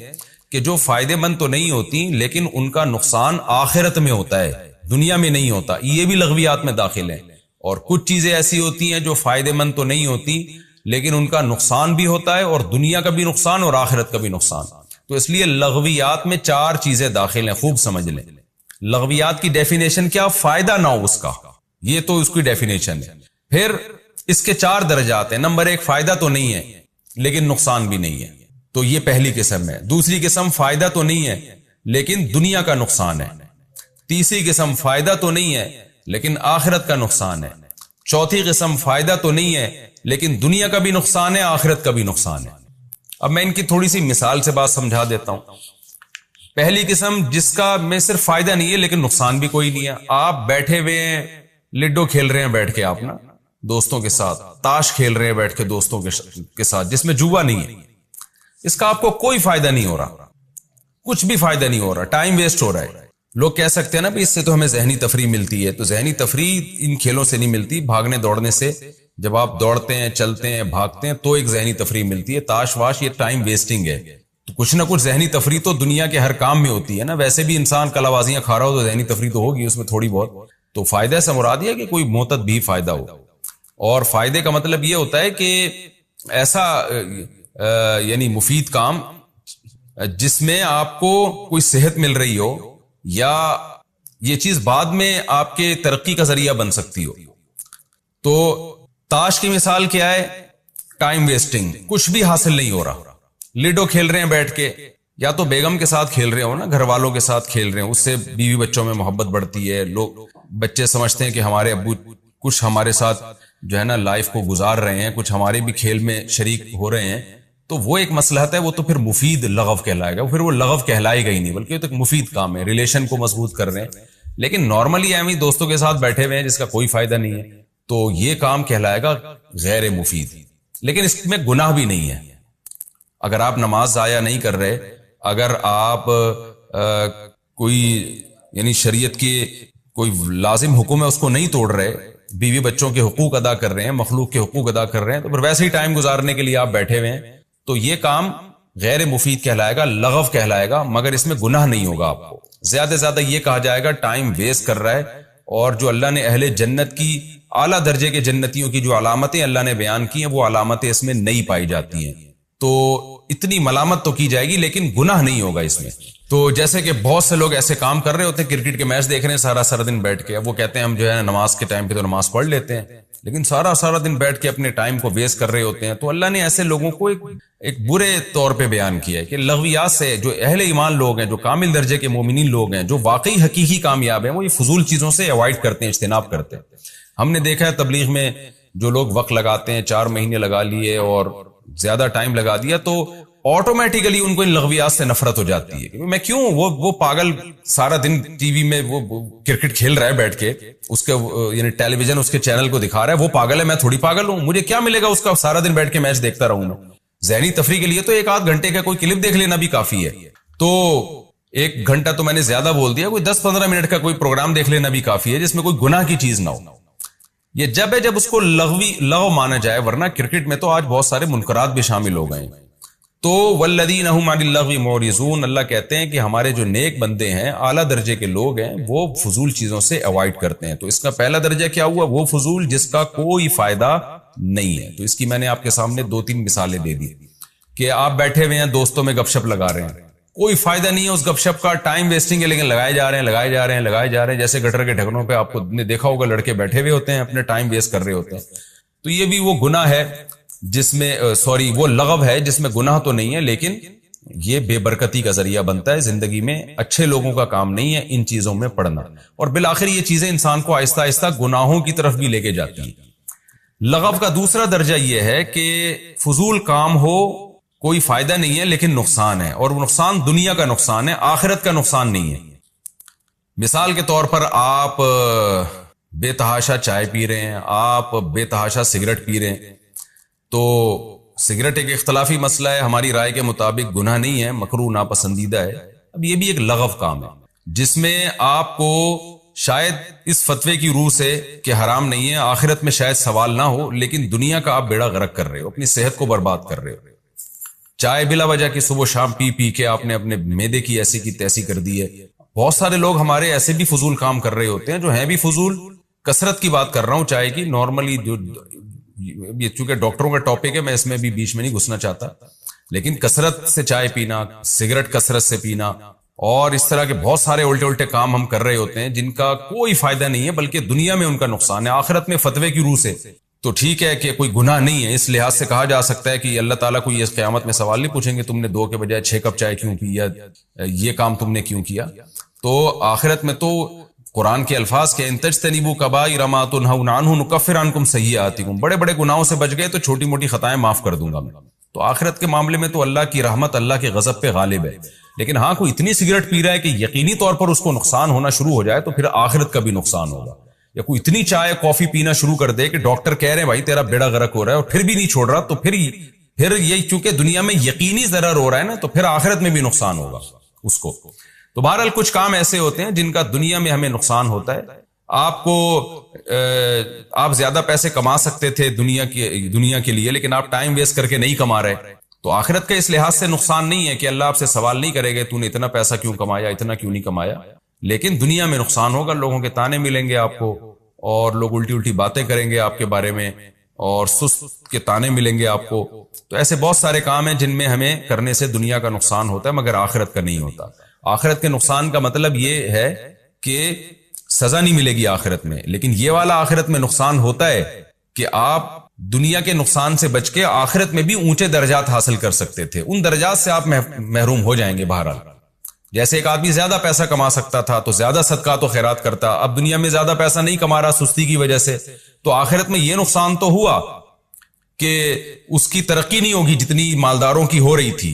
کہ جو فائدے مند تو نہیں ہوتی لیکن ان کا نقصان آخرت میں ہوتا ہے، دنیا میں نہیں ہوتا، یہ بھی لغویات میں داخل ہے۔ اور کچھ چیزیں ایسی ہوتی ہیں جو فائدے مند تو نہیں ہوتی لیکن ان کا نقصان بھی ہوتا ہے، اور دنیا کا بھی نقصان اور آخرت کا بھی نقصان۔ تو اس لیے لغویات میں 4 چیزیں داخل ہیں، خوب سمجھ لیں۔ لغویات کی ڈیفینیشن کیا؟ فائدہ نہ ہو اس کا، یہ تو اس کی ڈیفینیشن ہے۔ پھر اس کے 4 درجات ہیں۔ نمبر 1، فائدہ تو نہیں ہے لیکن نقصان بھی نہیں ہے، تو یہ پہلی قسم ہے۔ دوسری قسم، فائدہ تو نہیں ہے لیکن دنیا کا نقصان ہے۔ تیسری قسم، فائدہ تو نہیں ہے لیکن آخرت کا نقصان ہے۔ چوتھی قسم، فائدہ تو نہیں ہے لیکن دنیا کا بھی نقصان ہے، آخرت کا بھی نقصان ہے۔ اب میں ان کی تھوڑی سی مثال سے بات سمجھا دیتا ہوں۔ پہلی قسم جس کا میں صرف فائدہ نہیں ہے لیکن نقصان بھی کوئی نہیں ہے، آپ بیٹھے ہوئے ہیں، لڈو کھیل رہے ہیں بیٹھ کے، آپ نا دوستوں کے ساتھ تاش کھیل رہے ہیں بیٹھ کے دوستوں کے ساتھ، جس میں جوا نہیں ہے، اس کا آپ کو کوئی فائدہ نہیں ہو رہا، کچھ بھی فائدہ نہیں ہو رہا، ٹائم ویسٹ ہو رہا ہے۔ لوگ کہہ سکتے ہیں نا بھی اس سے تو ہمیں ذہنی تفریح ملتی ہے، تو ذہنی تفریح ان کھیلوں سے نہیں ملتی، بھاگنے دوڑنے سے، جب آپ دوڑتے ہیں، چلتے ہیں، بھاگتے ہیں تو ایک ذہنی تفریح ملتی ہے۔ تاش واش یہ ٹائم ویسٹنگ ہے، تو کچھ نہ کچھ ذہنی تفریح تو دنیا کے ہر کام میں ہوتی ہے نا۔ ویسے بھی انسان کلاوازیاں کھا رہا ہو تو ذہنی تفریح تو ہوگی اس میں تھوڑی بہت، تو فائدہ سے مراد یہ ہے کہ کوئی معتد بھی فائدہ ہو۔ اور فائدے کا مطلب یہ ہوتا ہے کہ ایسا یعنی مفید کام جس میں آپ کو کوئی صحت مل رہی ہو یا یہ چیز بعد میں آپ کے ترقی کا ذریعہ بن سکتی ہو. تو تاش کی مثال کیا ہے؟ ٹائم ویسٹنگ، کچھ بھی حاصل نہیں ہو رہا. لیڈو کھیل رہے ہیں بیٹھ کے، یا تو بیگم کے ساتھ کھیل رہے ہو نا، گھر والوں کے ساتھ کھیل رہے ہیں، اس سے بیوی بچوں میں محبت بڑھتی ہے. لوگ بچے سمجھتے ہیں کہ ہمارے ابو کچھ ہمارے ساتھ جو ہے نا لائف کو گزار رہے ہیں، کچھ ہمارے بھی کھیل میں شریک ہو رہے ہیں. تو وہ ایک مصلحت ہے، وہ تو پھر مفید لغو کہلائے گا. پھر وہ لغو کہلائے گا ہی نہیں، بلکہ یہ تو ایک مفید کام ہے، ریلیشن کو مضبوط کر رہے ہیں. لیکن نارملی ایویں دوستوں کے ساتھ بیٹھے ہوئے ہیں جس کا کوئی فائدہ نہیں ہے، تو یہ کام کہلائے گا غیر مفید. لیکن اس میں گناہ بھی نہیں ہے. اگر آپ نماز ضائع نہیں کر رہے، اگر آپ کوئی یعنی شریعت کی کوئی لازم حکم ہے اس کو نہیں توڑ رہے، بیوی بچوں کے حقوق ادا کر رہے ہیں، مخلوق کے حقوق ادا کر رہے ہیں، تو پھر ویسے ہی ٹائم گزارنے کے لیے آپ بیٹھے ہوئے ہیں، تو یہ کام غیر مفید کہلائے گا، لغو کہلائے گا، مگر اس میں گناہ نہیں ہوگا. آپ کو زیادہ سے زیادہ یہ کہا جائے گا ٹائم ویسٹ کر رہا ہے. اور جو اللہ نے اہل جنت کی اعلیٰ درجے کے جنتیوں کی جو علامتیں اللہ نے بیان کی ہیں، وہ علامتیں اس میں نہیں پائی جاتی ہیں. تو اتنی ملامت تو کی جائے گی لیکن گناہ نہیں ہوگا اس میں. تو جیسے کہ بہت سے لوگ ایسے کام کر رہے ہوتے ہیں، کرکٹ کے میچ دیکھ رہے ہیں سارا دن بیٹھ کے، اب وہ کہتے ہیں ہم جو ہے نماز کے ٹائم پہ تو نماز پڑھ لیتے ہیں، لیکن سارا دن بیٹھ کے اپنے ٹائم کو ویسٹ کر رہے ہوتے ہیں. تو اللہ نے ایسے لوگوں کو ایک برے طور پہ بیان کیا ہے کہ لغویات سے جو اہل ایمان لوگ ہیں، جو کامل درجے کے مومنین لوگ ہیں، جو واقعی حقیقی کامیاب ہیں، وہ یہ فضول چیزوں سے اوائڈ کرتے ہیں، اجتناب کرتے ہیں. ہم نے دیکھا ہے تبلیغ میں جو لوگ وقت لگاتے ہیں، 4 مہینے لگا لیے اور زیادہ ٹائم لگا دیا، تو آٹومیٹیکلی ان کو ان لغویات سے نفرت ہو جاتی ہے کہ میں کیوں، وہ پاگل سارا دن ٹی وی میں وہ کرکٹ کھیل رہا ہے بیٹھ کے، اس کے یعنی ٹیلی ویژن اس کے چینل کو دکھا رہا ہے، وہ پاگل ہے، میں تھوڑی پاگل ہوں، مجھے کیا ملے گا اس کا سارا دن بیٹھ کے میچ دیکھتا رہوں میں. ذہنی تفریح کے لیے تو 1 آدھ گھنٹے کا کوئی کلپ دیکھ لینا بھی کافی ہے. تو 1 گھنٹہ تو میں نے زیادہ بول دیا، کوئی 10-15 منٹ کا کوئی پروگرام دیکھ لینا بھی کافی ہے جس میں کوئی گناہ کی چیز نہ ہو. یہ جب اس کو لغو مانا جائے، ورنہ کرکٹ میں تو آج بہت سارے منکرات بھی شامل ہو گئے ہیں. تو والذین هم عن اللغو معرضون، اللہ کہتے ہیں کہ ہمارے جو نیک بندے ہیں، اعلیٰ درجے کے لوگ ہیں، وہ فضول چیزوں سے اوائڈ کرتے ہیں. تو اس کا پہلا درجہ کیا ہوا؟ وہ فضول جس کا کوئی فائدہ نہیں ہے. تو اس کی میں نے آپ کے سامنے 2-3 مثالیں دے دی کہ آپ بیٹھے ہوئے ہیں، دوستوں میں گپ شپ لگا رہے ہیں، کوئی فائدہ نہیں ہے اس گپ شپ کا، ٹائم ویسٹنگ ہے، لیکن لگائے جا رہے ہیں. جیسے گٹر کے ڈھکنوں پہ آپ کو نے دیکھا ہوگا لڑکے بیٹھے ہوئے ہوتے ہیں، اپنے ٹائم ویسٹ کر رہے ہوتے ہیں. تو یہ بھی وہ گناہ ہے جس میں وہ لغو ہے جس میں گناہ تو نہیں ہے، لیکن یہ بے برکتی کا ذریعہ بنتا ہے. زندگی میں اچھے لوگوں کا کام نہیں ہے ان چیزوں میں پڑنا، اور بالآخر یہ چیزیں انسان کو آہستہ آہستہ گناہوں کی طرف بھی لے کے جاتی ہیں. لغو کا دوسرا درجہ یہ ہے کہ فضول کام ہو، کوئی فائدہ نہیں ہے لیکن نقصان ہے، اور وہ نقصان دنیا کا نقصان ہے، آخرت کا نقصان نہیں ہے. مثال کے طور پر آپ بے تحاشا چائے پی رہے ہیں، آپ بے تحاشا سگریٹ پی رہے ہیں. تو سگریٹ ایک اختلافی مسئلہ ہے، ہماری رائے کے مطابق گناہ نہیں ہے، مکروہ ناپسندیدہ ہے. اب یہ بھی ایک لغو کام ہے جس میں آپ کو شاید اس فتوے کی روح سے کہ حرام نہیں ہے، آخرت میں شاید سوال نہ ہو، لیکن دنیا کا آپ بیڑا غرق کر رہے ہو، اپنی صحت کو برباد کر رہے ہو. چائے بلا وجہ کی صبح شام پی کے آپ نے اپنے معدے کی ایسی کی تیسی کر دی ہے. بہت سارے لوگ ہمارے ایسے بھی فضول کام کر رہے ہوتے ہیں جو ہیں بھی فضول. کثرت کی بات کر رہا ہوں چائے کی، نارملی جو یہ چونکہ ڈاکٹروں کا ٹاپک ہے میں اس میں بھی بیچ میں نہیں گھسنا چاہتا، لیکن کثرت سے چائے پینا، سگریٹ کثرت سے پینا، اور اس طرح کے بہت سارے الٹے کام ہم کر رہے ہوتے ہیں جن کا کوئی فائدہ نہیں ہے بلکہ دنیا میں ان کا نقصان ہے، آخرت میں فتوے کی روح سے. تو ٹھیک ہے کہ کوئی گناہ نہیں ہے، اس لحاظ سے کہا جا سکتا ہے کہ اللہ تعالیٰ کو یہ قیامت میں سوال نہیں پوچھیں گے تم نے 2 کے بجائے 6 کپ چائے کیوں پی، یا یہ کام تم نے کیوں کیا. تو آخرت میں تو قرآن کے الفاظ کے ان تجتنبوا کبائر ما تنہون عنہ نکفر عنکم سیئاتکم، بڑے گناہوں سے بچ گئے تو چھوٹی موٹی خطائیں معاف کر دوں گا میں. تو آخرت کے معاملے میں تو اللہ کی رحمت اللہ کے غضب پہ غالب ہے. لیکن ہاں کوئی اتنی سگریٹ پی رہا ہے کہ یقینی طور پر اس کو نقصان ہونا شروع ہو جائے تو پھر آخرت کا بھی نقصان ہوگا. یا کوئی اتنی چائے کافی پینا شروع کر دے کہ ڈاکٹر کہہ رہے ہیں بھائی تیرا بیڑا غرق ہو رہا ہے اور پھر بھی نہیں چھوڑ رہا، تو پھر یہ چونکہ دنیا میں یقینی ضرر ہو رہا ہے نا، تو پھر آخرت میں بھی نقصان ہوگا اس کو. تو بہرحال کچھ کام ایسے ہوتے ہیں جن کا دنیا میں ہمیں نقصان ہوتا ہے. آپ زیادہ پیسے کما سکتے تھے دنیا کے لیے، لیکن آپ ٹائم ویسٹ کر کے نہیں کما رہے، تو آخرت کا اس لحاظ سے نقصان نہیں ہے کہ اللہ آپ سے سوال نہیں کرے گا تو نے اتنا پیسہ کیوں کمایا، اتنا کیوں نہیں کمایا. لیکن دنیا میں نقصان ہوگا، لوگوں کے تانے ملیں گے آپ کو، اور لوگ الٹی باتیں کریں گے آپ کے بارے میں، اور سست کے تانے ملیں گے آپ کو. تو ایسے بہت سارے کام ہیں جن میں ہمیں کرنے سے دنیا کا نقصان ہوتا ہے مگر آخرت کا نہیں ہوتا. آخرت کے نقصان کا مطلب یہ ہے کہ سزا نہیں ملے گی آخرت میں، لیکن یہ والا آخرت میں نقصان ہوتا ہے کہ آپ دنیا کے نقصان سے بچ کے آخرت میں بھی اونچے درجات حاصل کر سکتے تھے. ان درجات سے آپ محروم ہو جائیں گے. بہرحال جیسے ایک آدمی زیادہ پیسہ کما سکتا تھا تو زیادہ صدقات و خیرات کرتا، اب دنیا میں زیادہ پیسہ نہیں کما رہا سستی کی وجہ سے، تو آخرت میں یہ نقصان تو ہوا کہ اس کی ترقی نہیں ہوگی جتنی مالداروں کی ہو رہی تھی.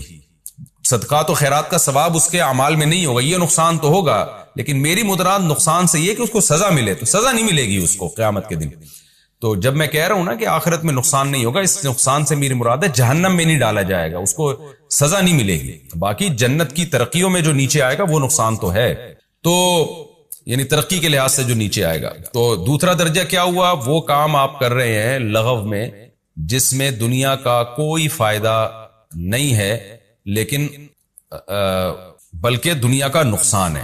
صدقات و خیرات کا ثواب اس کے اعمال میں نہیں ہوگا، یہ نقصان تو ہوگا. لیکن میری مراد نقصان سے یہ کہ اس کو سزا ملے، تو سزا نہیں ملے گی اس کو قیامت کے دن. تو جب میں کہہ رہا ہوں نا کہ آخرت میں نقصان نہیں ہوگا، اس نقصان سے میری مراد ہے جہنم میں نہیں ڈالا جائے گا، اس کو سزا نہیں ملے گی. باقی جنت کی ترقیوں میں جو نیچے آئے گا وہ نقصان تو ہے، تو یعنی ترقی کے لحاظ سے جو نیچے آئے گا. تو دوسرا درجہ کیا ہوا؟ وہ کام آپ کر رہے ہیں لغو میں جس میں دنیا کا کوئی فائدہ نہیں ہے لیکن بلکہ دنیا کا نقصان ہے.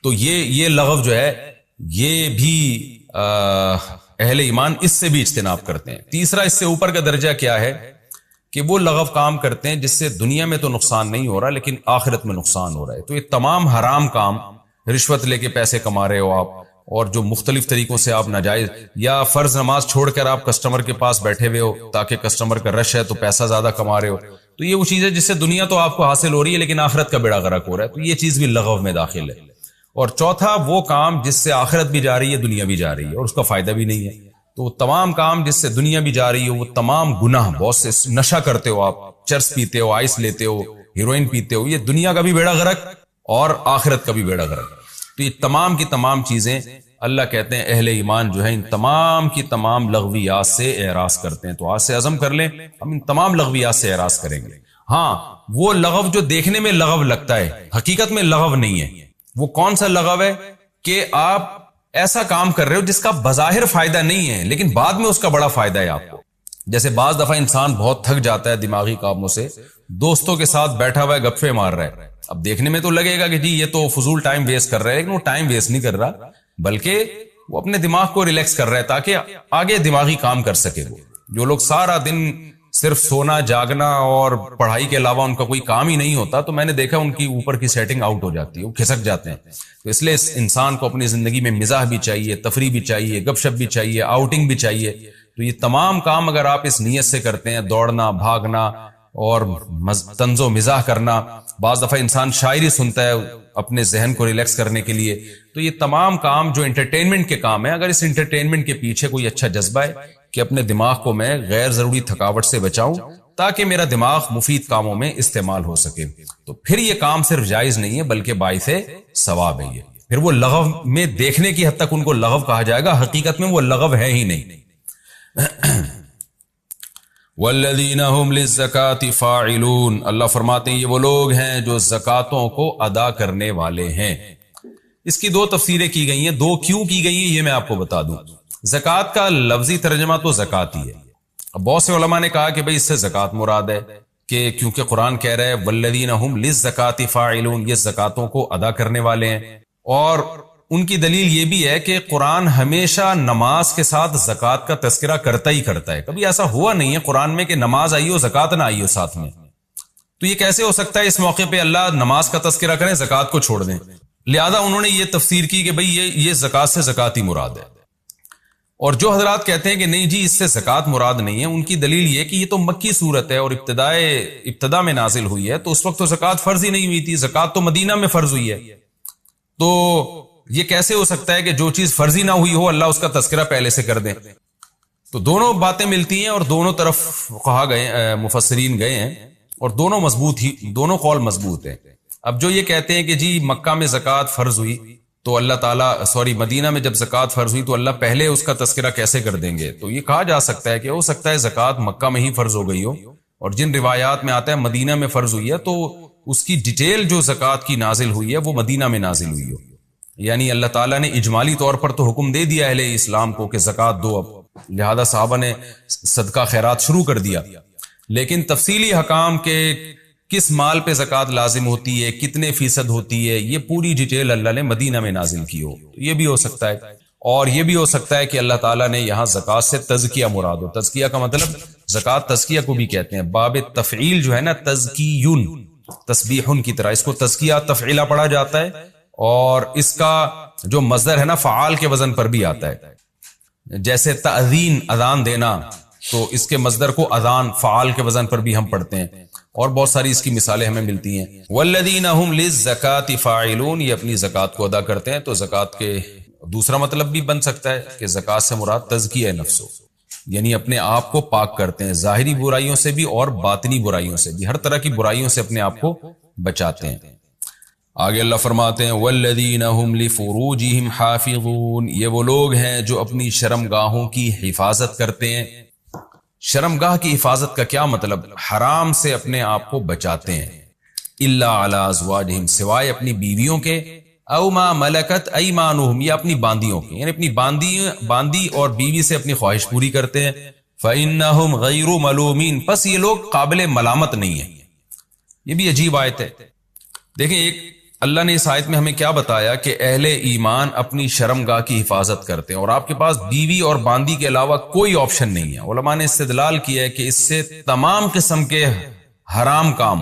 تو یہ لغو جو ہے یہ بھی اہل ایمان اس سے بھی اجتناب کرتے ہیں. تیسرا اس سے اوپر کا درجہ کیا ہے کہ وہ لغو کام کرتے ہیں جس سے دنیا میں تو نقصان نہیں ہو رہا لیکن آخرت میں نقصان ہو رہا ہے. تو یہ تمام حرام کام، رشوت لے کے پیسے کما رہے ہو آپ، اور جو مختلف طریقوں سے آپ ناجائز، یا فرض نماز چھوڑ کر آپ کسٹمر کے پاس بیٹھے ہوئے ہو تاکہ کسٹمر کا رش ہے تو پیسہ زیادہ کما رہے ہو، تو یہ وہ چیز ہے جس سے دنیا تو آپ کو حاصل ہو رہی ہے لیکن آخرت کا بیڑا غرق ہو رہا ہے. تو یہ چیز بھی لغو میں داخل ہے. اور چوتھا وہ کام جس سے آخرت بھی جا رہی ہے دنیا بھی جا رہی ہے اور اس کا فائدہ بھی نہیں ہے. تو تمام کام جس سے دنیا بھی جا رہی ہے وہ تمام گناہ، بہت سے نشہ کرتے ہو آپ، چرس پیتے ہو، آئس لیتے ہو، ہیروئن پیتے ہو، یہ دنیا کا بھی بیڑا غرق اور آخرت کا بھی بیڑا غرق. تو یہ تمام کی تمام چیزیں اللہ کہتے ہیں اہل ایمان جو ہے ان تمام کی تمام لغویات سے اعراض کرتے ہیں. تو آج سے عزم کر لیں ہم ان تمام لغویات سے اعراض کریں گے. ہاں وہ لغو جو دیکھنے میں لغو لگتا ہے حقیقت میں لغو نہیں ہے. وہ کون سا لغو ہے کہ آپ ایسا کام کر رہے ہو جس کا بظاہر فائدہ نہیں ہے لیکن بعد میں اس کا بڑا فائدہ ہے آپ کو. جیسے بعض دفعہ انسان بہت تھک جاتا ہے دماغی کاموں سے، دوستوں کے ساتھ بیٹھا ہوا ہے گپے مار رہا ہے. اب دیکھنے میں تو لگے گا کہ جی یہ تو فضول ٹائم ویسٹ کر رہا ہے، لیکن وہ ٹائم ویسٹ نہیں کر رہا بلکہ وہ اپنے دماغ کو ریلیکس کر رہا ہے تاکہ آگے دماغی کام کر سکے. وہ جو لوگ سارا دن صرف سونا جاگنا اور پڑھائی کے علاوہ ان کا کوئی کام ہی نہیں ہوتا، تو میں نے دیکھا ان کی اوپر کی سیٹنگ آؤٹ ہو جاتی ہے، وہ کھسک جاتے ہیں. تو اس لیے انسان کو اپنی زندگی میں مزاح بھی چاہیے، تفریح بھی چاہیے، گپ شپ بھی چاہیے، آؤٹنگ بھی چاہیے. تو یہ تمام کام اگر آپ اس نیت سے کرتے ہیں، دوڑنا، بھاگنا اور طنز و مزاح کرنا، بعض دفعہ انسان شاعری سنتا ہے اپنے ذہن کو ریلیکس کرنے کے لیے، تو یہ تمام کام جو انٹرٹینمنٹ کے کام ہیں، اگر اس انٹرٹینمنٹ کے پیچھے کوئی اچھا جذبہ ہے کہ اپنے دماغ کو میں غیر ضروری تھکاوٹ سے بچاؤں تاکہ میرا دماغ مفید کاموں میں استعمال ہو سکے، تو پھر یہ کام صرف جائز نہیں ہے بلکہ باعث ثواب ہے. یہ پھر وہ لغو میں دیکھنے کی حد تک ان کو لغو کہا جائے گا، حقیقت میں وہ لغو ہے ہی نہیں. والذین هم للزکاة فاعلون، اللہ فرماتے ہیں یہ وہ لوگ ہیں جو زکاتوں کو ادا کرنے والے ہیں. اس کی دو تفسیریں کی گئی ہیں، دو کیوں کی گئی ہیں یہ میں آپ کو بتا دوں. زکات کا لفظی ترجمہ تو زکات ہی ہے. اب بہت سے علماء نے کہا کہ بھئی اس سے زکات مراد ہے کہ کیونکہ قرآن کہہ رہا ہے والذین هم للزکاة فاعلون، یہ زکاتوں کو ادا کرنے والے ہیں. اور ان کی دلیل یہ بھی ہے کہ قرآن ہمیشہ نماز کے ساتھ زکات کا تذکرہ کرتا ہی کرتا ہے. کبھی ایسا ہوا نہیں ہے قرآن میں کہ نماز آئی ہو زکات نہ آئی ہو ساتھ میں. تو یہ کیسے ہو سکتا ہے اس موقع پہ اللہ نماز کا تذکرہ کریں زکات کو چھوڑ دیں؟ لہذا انہوں نے یہ تفسیر کی کہ بھئی یہ زکات سے زکات ہی مراد ہے. اور جو حضرات کہتے ہیں کہ نہیں جی اس سے زکات مراد نہیں ہے، ان کی دلیل یہ کہ یہ تو مکی صورت ہے اور ابتدا میں نازل ہوئی ہے، تو اس وقت تو زکات فرض ہی نہیں ہوئی تھی، زکات تو مدینہ میں فرض ہوئی ہے. تو یہ کیسے ہو سکتا ہے کہ جو چیز فرضی نہ ہوئی ہو اللہ اس کا تذکرہ پہلے سے کر دیں؟ تو دونوں باتیں ملتی ہیں اور دونوں طرف کہا گئے، مفسرین گئے ہیں اور دونوں قول مضبوط ہیں. اب جو یہ کہتے ہیں کہ جی مکہ میں زکات فرض ہوئی تو اللہ تعالیٰ مدینہ میں جب زکات فرض ہوئی تو اللہ پہلے اس کا تذکرہ کیسے کر دیں گے؟ تو یہ کہا جا سکتا ہے کہ ہو سکتا ہے زکات مکہ میں ہی فرض ہو گئی ہو اور جن روایات میں آتا ہے مدینہ میں فرض ہوئی ہے تو اس کی ڈیٹیل جو زکات کی نازل ہوئی ہے وہ مدینہ میں نازل ہوئی ہو. یعنی اللہ تعالیٰ نے اجمالی طور پر تو حکم دے دیا اہل اسلام کو کہ زکات دو، اب لہذا صحابہ نے صدقہ خیرات شروع کر دیا، لیکن تفصیلی حکام کے کس مال پہ زکات لازم ہوتی ہے، کتنے فیصد ہوتی ہے، یہ پوری ڈیٹیل اللہ نے مدینہ میں نازل کی ہو، یہ بھی ہو سکتا ہے. اور یہ بھی ہو سکتا ہے کہ اللہ تعالیٰ نے یہاں زکوٰۃ سے تزکیہ مراد ہو. تزکیہ کا مطلب زکوٰۃ تزکیہ کو بھی کہتے ہیں. باب تفعیل جو ہے نا تزکیون تسبیحن کی طرح اس کو تزکیہ تفعیلہ پڑھا جاتا ہے, اور اس کا جو مصدر ہے نا فعال کے وزن پر بھی آتا ہے. جیسے تأذین اذان دینا, تو اس کے مصدر کو اذان فعال کے وزن پر بھی ہم پڑھتے ہیں, اور بہت ساری اس کی مثالیں ہمیں ملتی ہیں. والذین هم للزکاۃ فاعلون, یہ اپنی زکوٰۃ کو ادا کرتے ہیں. تو زکوٰۃ کے دوسرا مطلب بھی بن سکتا ہے کہ زکوٰۃ سے مراد تزکیہ نفس ہو, یعنی اپنے آپ کو پاک کرتے ہیں ظاہری برائیوں سے بھی اور باطنی برائیوں سے بھی, ہر طرح کی برائیوں سے اپنے آپ کو بچاتے ہیں. آگے اللہ فرماتے ہیں والذین هم لفروجہم حافظون, یہ وہ لوگ ہیں جو اپنی شرمگاہوں کی حفاظت کرتے ہیں. شرمگاہ کی حفاظت کا کیا مطلب؟ حرام سے اپنے آپ کو بچاتے ہیں. الا علی ازواجہم, سوائے اپنی بیویوں کے, او ما ملکت ایمانہم, یا اپنی باندیوں کے, یعنی اپنی باندی اور بیوی سے اپنی خواہش پوری کرتے ہیں. فإنہم غیر ملومین, پس یہ لوگ قابل ملامت نہیں ہیں. یہ بھی عجیب آیت ہے. دیکھیں ایک اللہ نے اس آیت میں ہمیں کیا بتایا کہ اہل ایمان اپنی شرمگاہ کی حفاظت کرتے ہیں, اور آپ کے پاس بیوی اور باندی کے علاوہ کوئی آپشن نہیں ہے. علماء نے استدلال کیا ہے کہ اس سے تمام قسم کے حرام کام,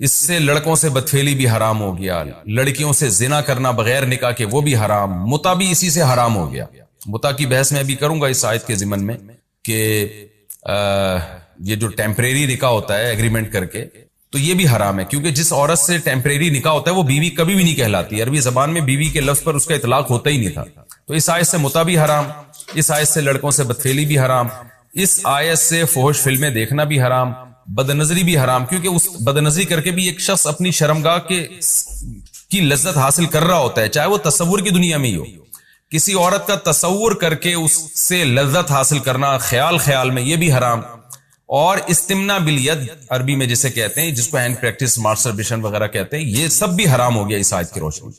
اس سے لڑکوں سے بدفعلی بھی حرام ہو گیا, لڑکیوں سے زنا کرنا بغیر نکاح کے وہ بھی حرام, متع بھی اسی سے حرام ہو گیا. متع کی بحث میں ابھی کروں گا اس آیت کے ضمن میں کہ یہ جو ٹیمپریری نکاح ہوتا ہے ایگریمنٹ کر کے, تو یہ بھی حرام ہے, کیونکہ جس عورت سے ٹیمپریری نکاح ہوتا ہے وہ بیوی کبھی بھی نہیں کہلاتی. عربی زبان میں بیوی کے لفظ پر اس کا اطلاق ہوتا ہی نہیں تھا. تو اس آیت سے متع بھی حرام, اس آیت سے لڑکوں سے بدفعلی بھی حرام, اس آیت سے فحش فلمیں دیکھنا بھی حرام, بد نظری بھی حرام, کیونکہ اس بد نظری کر کے بھی ایک شخص اپنی شرمگاہ کی لذت حاصل کر رہا ہوتا ہے, چاہے وہ تصور کی دنیا میں ہی ہو. کسی عورت کا تصور کر کے اس سے لذت حاصل کرنا خیال میں, یہ بھی حرام. اور استمنا بالید عربی میں جسے کہتے ہیں, جس کو ہینڈ پریکٹس ماسٹربیشن وغیرہ کہتے ہیں, یہ سب بھی حرام ہو گیا اس آیت کی روشنی.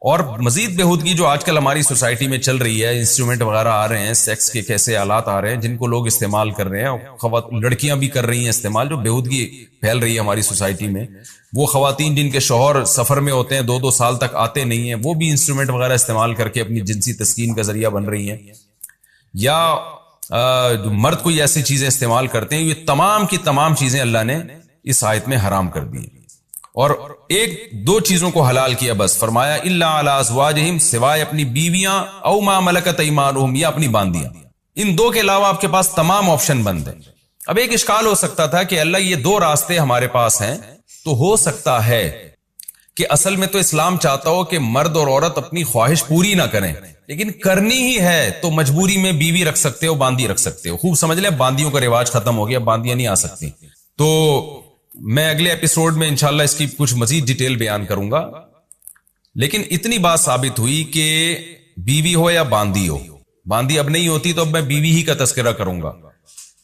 اور مزید بےہودگی جو آج کل ہماری سوسائٹی میں چل رہی ہے, انسٹرومنٹ وغیرہ آ رہے ہیں, سیکس کے کیسے آلات آ رہے ہیں جن کو لوگ استعمال کر رہے ہیں, لڑکیاں بھی کر رہی ہیں استعمال, جو بےہودگی پھیل رہی ہے ہماری سوسائٹی میں. وہ خواتین جن کے شوہر سفر میں ہوتے ہیں 2-2 سال تک آتے نہیں ہیں, وہ بھی انسٹرومنٹ وغیرہ استعمال کر کے اپنی جنسی تسکین کا ذریعہ بن رہی ہیں. یا مرد کوئی ایسی چیزیں استعمال کرتے ہیں, یہ تمام کی تمام چیزیں اللہ نے اس آیت میں حرام کر دی. اور 1-2 چیزوں کو حلال کیا بس, فرمایا الا علی ازواجہم, سوائے اپنی بیویاں, او ما ملکت ایمانہم, یا اپنی باندیاں. ان 2 کے علاوہ آپ کے پاس تمام آپشن بند ہیں. اب ایک اشکال ہو سکتا تھا کہ اللہ یہ 2 راستے ہمارے پاس ہیں, تو ہو سکتا ہے کہ اصل میں تو اسلام چاہتا ہو کہ مرد اور عورت اپنی خواہش پوری نہ کریں, لیکن کرنی ہی ہے تو مجبوری میں بیوی رکھ سکتے ہو, باندی رکھ سکتے ہو. خوب سمجھ لیں, باندیوں کا رواج ختم ہو گیا, باندیاں نہیں آ سکتی. تو میں اگلے ایپیسوڈ میں انشاءاللہ اس کی کچھ مزید ڈیٹیل بیان کروں گا. لیکن اتنی بات ثابت ہوئی کہ بیوی ہو یا باندی ہو, باندی اب نہیں ہوتی تو اب میں بیوی ہی کا تذکرہ کروں گا.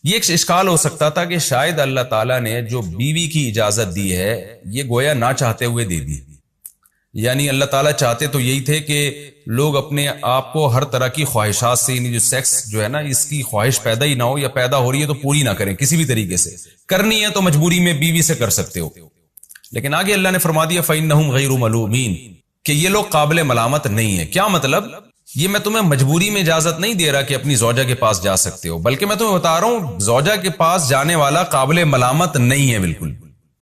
یہ ایک اشکال ہو سکتا تھا کہ شاید اللہ تعالیٰ نے جو بیوی کی اجازت دی ہے یہ گویا نہ چاہتے ہوئے دے دی, یعنی اللہ تعالیٰ چاہتے تو یہی تھے کہ لوگ اپنے آپ کو ہر طرح کی خواہشات سے, یعنی جو سیکس جو ہے نا اس کی خواہش پیدا ہی نہ ہو, یا پیدا ہو رہی ہے تو پوری نہ کریں کسی بھی طریقے سے. کرنی ہے تو مجبوری میں بیوی سے کر سکتے ہو. لیکن آگے اللہ نے فرما دیا فإنہم غیر ملومین, کہ یہ لوگ قابل ملامت نہیں ہیں. کیا مطلب؟ یہ میں تمہیں مجبوری میں اجازت نہیں دے رہا کہ اپنی زوجہ کے پاس جا سکتے ہو, بلکہ میں تمہیں بتا رہا ہوں زوجہ کے پاس جانے والا قابل ملامت نہیں ہے بالکل.